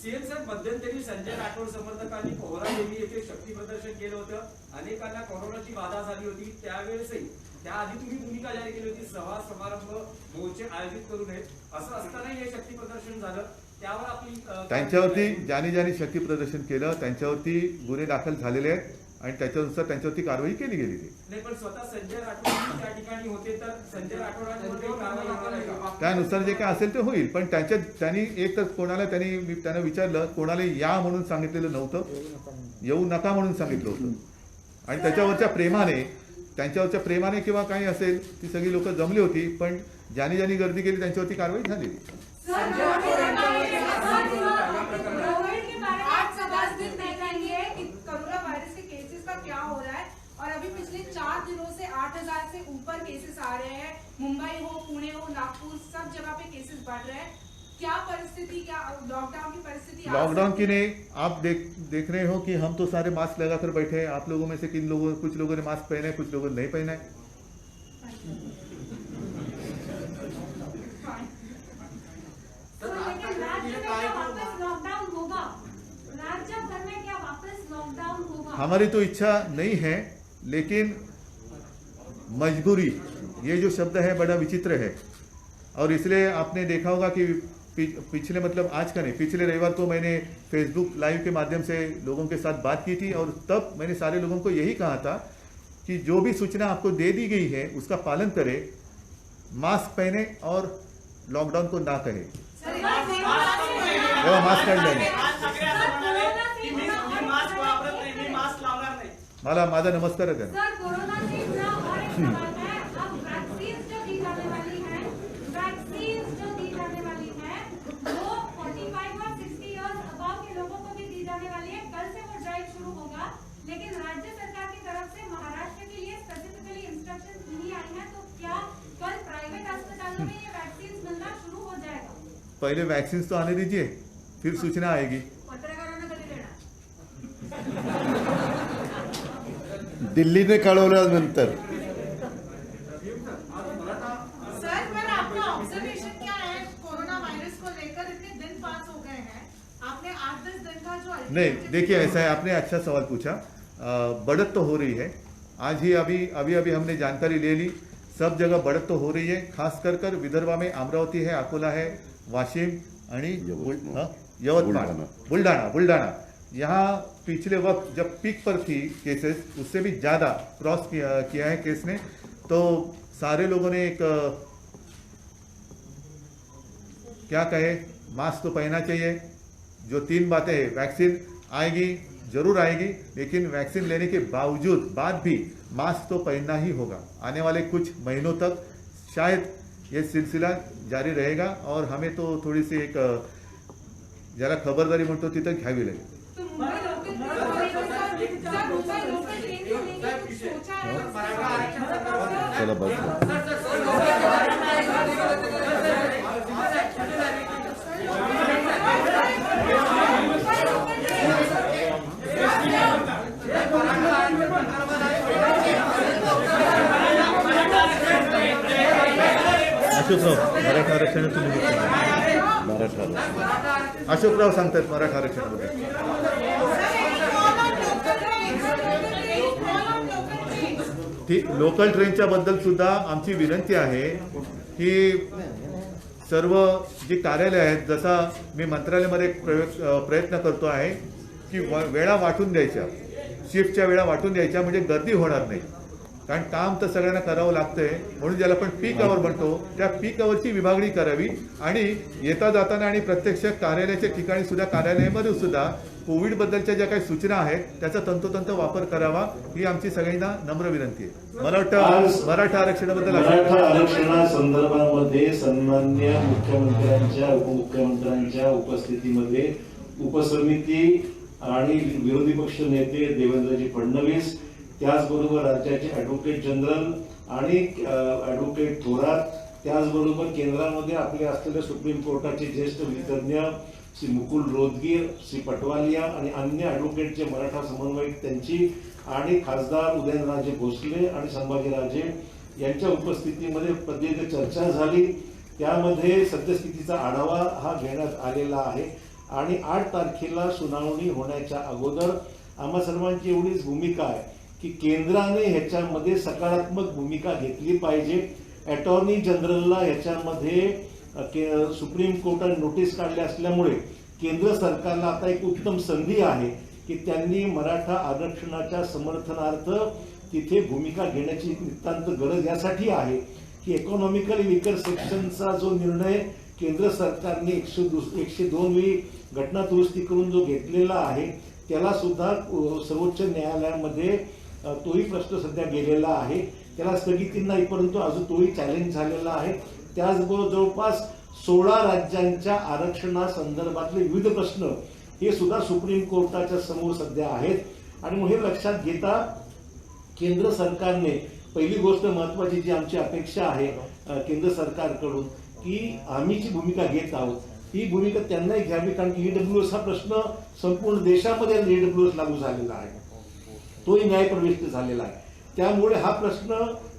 सीएम साहेब, मध्यंतरी संजय राठोड समर्थकांनी पोहरा देवी येथे शक्ती प्रदर्शन केलं होतं. अनेकांना कोरोनाची बाधा झाली होती. त्यावेळेसही त्याआधी तुम्ही भूमिका जारी केली होती, सभा समारंभ मोर्चे आयोजित करू नयेत. असं असतानाही हे शक्ती प्रदर्शन झालं. त्यावर आपली त्यांच्यावरती ज्यांनी शक्ती प्रदर्शन केलं त्यांच्यावरती गुन्हे दाखल झालेले आहेत आणि त्याच्यानुसार त्यांच्यावरती कारवाई केली गेलेली. नाही, पण स्वतः संजय राठोड त्या ठिकाणी होते, तर संजय राठोडांवर कारवाई होणार आहे का? त्यानुसार जे काय असेल ते होईल. पण त्यांनी एक तर त्यांना विचारलं, कोणाला या म्हणून सांगितलेलं नव्हतं, येऊ नका म्हणून सांगितलं होतं. आणि त्यांच्यावरच्या प्रेमाने किंवा काही असेल ती सगळी लोक जमली होती. पण ज्यांनी गर्दी केली त्यांच्यावरती कारवाई झालेली. आज से 10 दिन नहीं जाएंगे कि कोरोना वायरस के केसेस का क्या हो रहा है, और अभी पिछले 4 दिनों से 8000 से ऊपर केसेस आ रहे हैं. मुंबई हो, पुणे हो, नागपुर, सब जगह पे केसेस बढ़ रहे हैं. क्या परिस्थिति, क्या लॉकडाउन की परिस्थिति? लॉकडाउन की नहीं, आप देख रहे हो कि हम तो सारे मास्क लगाकर बैठे हैं. आप लोगों में से कुछ लोगों ने मास्क पहना है, कुछ लोगों ने नहीं पहना है. हमारी तो इच्छा नहीं है, लेकिन मजबूरी, ये जो शब्द है बड़ा विचित्र है. और इसलिए आपने देखा होगा कि पिछले आज का नहीं, पिछले रविवार को मैंने फेसबुक लाइव के माध्यम से लोगों के साथ बात की थी. और तब मैंने सारे लोगों को यही कहा था कि जो भी सूचना आपको दे दी गई है उसका पालन करें, मास्क पहने और लॉकडाउन को ना कहे. मास्क काढ लेंगे. मला माझा नमस्कार है. सर, कोरोना से जुड़ा और एक सवाल है. अब वैक्सीन जो दी जाने वाली है, वो 45 और 60 इयर्स अबव के लोगों को भी दी जाने वाली है. कल से वो ड्राइव शुरू होगा, लेकिन राज्य सरकार की तरफ से महाराष्ट्र के लिए स्पेसिफिकली इंस्ट्रक्शंस नहीं आई है. तो क्या कल प्राइवेट अस्पतालों में ये वैक्सीन मिलना शुरू हो जाएगा? पहले वैक्सीन तो आने दीजिए, फिर सूचना आएगी. पत्रकारांना कधी देणार? दिल्लीने कळवल्यानंतर सर, पर आपका ऑब्जर्वेशन क्या है कोरोना वायरस को लेकर? इतने दिन पास हो गए हैं, आपने 8-10 दिन का जो नहीं, देखिए ऐसा है, आपने अच्छा सवाल पूछा. बढ़त तो हो रही है. आज ही अभी हमने जानकारी ले ली. सब जगह बढ़त तो हो रही है. खास कर विदर्भा में अमरावती है, अकोला है, वाशिम आणि यवतमाळ, बुलढाणा. यहाँ पिछले वक्त जब पीक पर थी केसेस, उससे भी ज़्यादा क्रॉस किया है केस ने. तो सारे लोगों ने एक क्या कहे, मास्क तो पहनना चाहिए. जो 3 बातें हैं, वैक्सीन आएगी, जरूर आएगी, लेकिन वैक्सीन लेने के बाद भी मास्क तो पहनना ही होगा. आने वाले कुछ महीनों तक शायद ये सिलसिला जारी रहेगा. और हमें तो थोड़ी सी एक ज्यादा खबरदारी म्हणतो तिथं घ्यावी लागेल. तो मुंबई लोकल ट्रेन को लेकर कुछ सोचा है? चला बस. अशोकराव, मराठा आरक्षणाचं अशोकराव सांगतात मराठा आरक्षणाबद्दल. लोकल ट्रेनच्या बद्दल सुद्धा आमची विनंती आहे की सर्व जी कार्यालय आहेत, जसा मी मंत्रालयामध्ये प्रयत्न करतो आहे की वेळा वाटून द्यायच्या, शिफ्टच्या वेळा वाटून द्यायच्या, म्हणजे गर्दी होणार नाही. कारण काम तर सगळ्यांना करावं लागतंय, म्हणून ज्याला आपण पीक आवर म्हणतो त्या पीक आवरची विभागणी करावी आणि येता जाताना आणि प्रत्यक्ष कार्यालयाच्या ठिकाणी सुद्धा कार्यालयामध्ये सुद्धा कोविडबद्दलच्या ज्या काही सूचना आहेत त्याचा तंतोतंत वापर करावा ही आमची सगळ्यांना नम्र विनंती आहे. मला वाटतं मराठा आरक्षणाबद्दल मराठा आरक्षणासंदर्भामध्ये सन्माननीय मुख्यमंत्र्यांच्या उपमुख्यमंत्र्यांच्या उपस्थितीमध्ये उपसमिती आणि विरोधी पक्ष नेते देवेंद्रजी फडणवीस, त्याचबरोबर राज्याचे ॲडव्होकेट जनरल आणि ॲडव्होकेट थोरात, त्याचबरोबर केंद्रामध्ये आपले असलेले सुप्रीम कोर्टाचे ज्येष्ठ विधितज्ञ श्री मुकुल रोदगीर, श्री पटवालिया आणि अन्य ॲडव्होकेटचे मराठा समन्वयक त्यांची आणि खासदार उदयनराजे भोसले आणि संभाजीराजे यांच्या उपस्थितीमध्ये प्रदीर्घ चर्चा झाली. त्यामध्ये सद्यस्थितीचा आढावा हा घेण्यात आलेला आहे आणि 8 तारखेला सुनावणी होण्याच्या अगोदर आम्हा सर्वांची एवढीच भूमिका आहे की केंद्राने ह्याच्यामध्ये सकारात्मक भूमिका घेतली पाहिजे. अटॉर्नी जनरलला ह्याच्यामध्ये सुप्रीम कोर्टाने नोटीस काढल्या असल्यामुळे केंद्र सरकारला आता एक उत्तम संधी आहे की त्यांनी मराठा आरक्षणाच्या समर्थनार्थ तिथे भूमिका घेण्याची नितांत गरज यासाठी आहे की इकॉनॉमिकली वीकर सेक्शनचा जो निर्णय केंद्र सरकारने 102वी घटना दुरुस्ती करून जो घेतलेला आहे त्याला सुद्धा सर्वोच्च न्यायालयामध्ये तोही प्रश्न सध्या गेलेला आहे, त्याला स्थगिती नाही, परंतु अजून तोही चॅलेंज झालेला आहे. त्याचबरोबर जवळपास 16 राज्यांच्या आरक्षणासंदर्भातले विविध प्रश्न हे सुद्धा सुप्रीम कोर्टाच्या समोर सध्या आहेत आणि मग हे लक्षात घेता केंद्र सरकारने पहिली गोष्ट महत्वाची जी आमची अपेक्षा आहे केंद्र सरकारकडून की आम्ही जी भूमिका घेत आहोत ही भूमिका त्यांनाही घ्यावी, कारण की ईडब्ल्यूएस हा प्रश्न संपूर्ण देशामध्ये ईडब्ल्यूएस लागू झालेला आहे, तोही न्यायप्रविष्ट झालेला आहे. त्यामुळे हा प्रश्न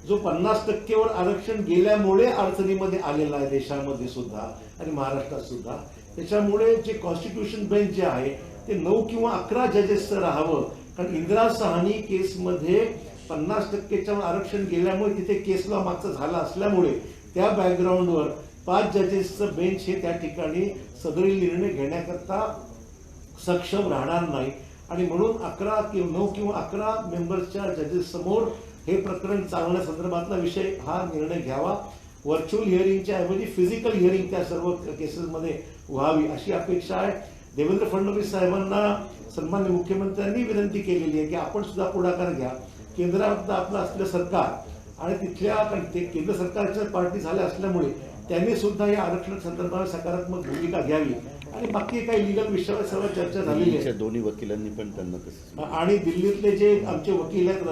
जो 50% आरक्षण गेल्यामुळे अडचणीमध्ये आलेला आहे देशामध्ये सुद्धा आणि महाराष्ट्रात सुद्धा, त्याच्यामुळे जे कॉन्स्टिट्यूशन बेंच जे आहे ते 9 किंवा 11 जजेसचं राहावं, कारण इंदिरा साहनी केसमध्ये 50%च्या आरक्षण गेल्यामुळे तिथे केसला मागचा झाला असल्यामुळे त्या बॅकग्राऊंडवर 5 जजेसचं बेंच हे त्या ठिकाणी सदरील निर्णय घेण्याकरता सक्षम राहणार नाही आणि म्हणून 9 किंवा 11 मेंबर्सच्या जजेस समोर हे प्रकरण चालवण्यासंदर्भातला विषय हा निर्णय घ्यावा. व्हर्च्युअल हिअरिंगच्या ऐवजी फिजिकल हिअरिंग त्या सर्व केसेसमध्ये व्हावी अशी अपेक्षा आहे. देवेंद्र फडणवीस साहेबांना सन्मान्य मुख्यमंत्र्यांनी विनंती केलेली आहे की आपण सुद्धा पुढाकार घ्या. केंद्रात आपलं असलेलं सरकार आणि तिथल्या केंद्र सरकारच्या पार्टी झाल्या असल्यामुळे त्यांनी सुद्धा या आरक्षण संदर्भात सकारात्मक भूमिका घ्यावी आणि बाकी काही लिगल विषयावर सर्व चर्चा झालेली आहे. दोन्ही वकिलांनी पण त्यांना आणि दिल्लीतले जे आमचे वकील आहेत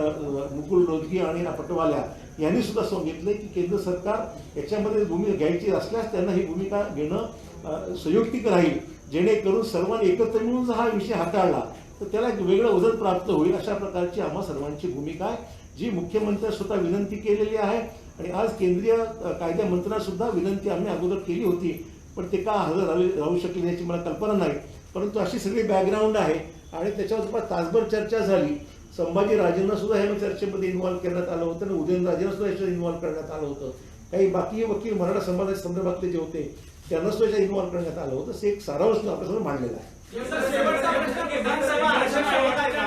मुकुल रोदगी आणि पटवाल्या यांनी सुद्धा सांगितलं की केंद्र सरकार याच्यामध्ये भूमिका घ्यायची असल्यास त्यांना ही भूमिका घेणं संयुक्तिक राहील, जेणेकरून सर्वांनी एकत्र मिळून जर हा विषय हाताळला तर त्याला एक वेगळं वजन प्राप्त होईल. अशा प्रकारची आम्हा सर्वांची भूमिका आहे जी मुख्यमंत्र्यांनी स्वतः विनंती केलेली आहे आणि आज केंद्रीय कायदा मंत्र्यांना सुद्धा विनंती आम्ही अगोदर केली होती, पण ते का हजर राहू शकले याची मला कल्पना नाही, परंतु अशी सगळी बॅकग्राऊंड आहे आणि त्याच्यावर तासभर चर्चा झाली. संभाजीराजेंना सुद्धा ह्या चर्चेमध्ये इन्व्हॉल्व करण्यात आलं होतं आणि उदयनराजेंना सुद्धा याच्यात इन्व्हॉल्व करण्यात आलं होतं. काही बाकी वकील मराठा समाजाच्या संदर्भातले जे होते त्यांना सुद्धा याच्यात इन्व्हॉल्व करण्यात आलं होतं. असे एक सारांश आपल्यासमोर मांडलेला आहे.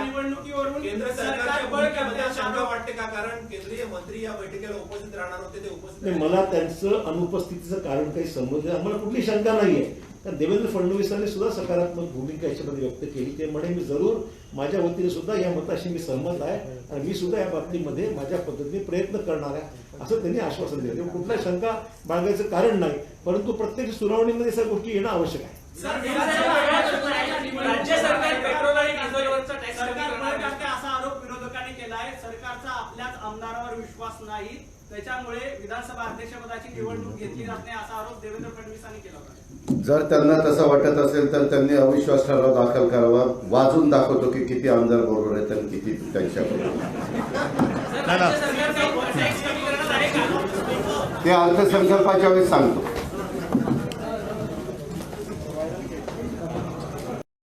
निवडणुकीवरून केंद्र सरकारच्या शंका वाटते का? कारण केंद्रीय मंत्री या बैठकीला उपस्थित राहणार होते, ते उपस्थित मला त्यांचं अनुपस्थितीचं कारण काही समजलं, आम्हाला कुठली शंका नाहीये. कारण देवेंद्र फडणवीसांनी सुद्धा सकारात्मक भूमिका याच्यामध्ये व्यक्त केली. ते म्हणे मी जरूर माझ्या वतीने सुद्धा या मताशी मी सहमत आहे आणि मी सुद्धा या बाबतीमध्ये माझ्या पद्धतीने प्रयत्न करणार आहे असं त्यांनी आश्वासन दिलं. तेव्हा कुठल्या शंका बाळगायचं कारण नाही, परंतु प्रत्येक सुनावणीमध्ये सगळ्या गोष्टी येणं आवश्यक आहे. राज्य सरकार पेट्रोल आणि डिझेलवरचा टॅक्स असा आरोप विरोधकांनी केला आहे. सरकारचा आपल्याच आमदारावर विश्वास नाही, त्याच्यामुळे विधानसभा अध्यक्षपदाची निवडणूक घेतली जात नाही असा आरोप देवेंद्र फडणवीसांनी केला होता. जर त्यांना तसं वाटत असेल तर त्यांनी अविश्वास ठराव दाखल करावा. वाजून दाखवतो की किती आमदार बरोबर आहेत आणि किती त्यांच्याबरोबर. ते अर्थसंकल्पाच्या वेळेस सांगतो.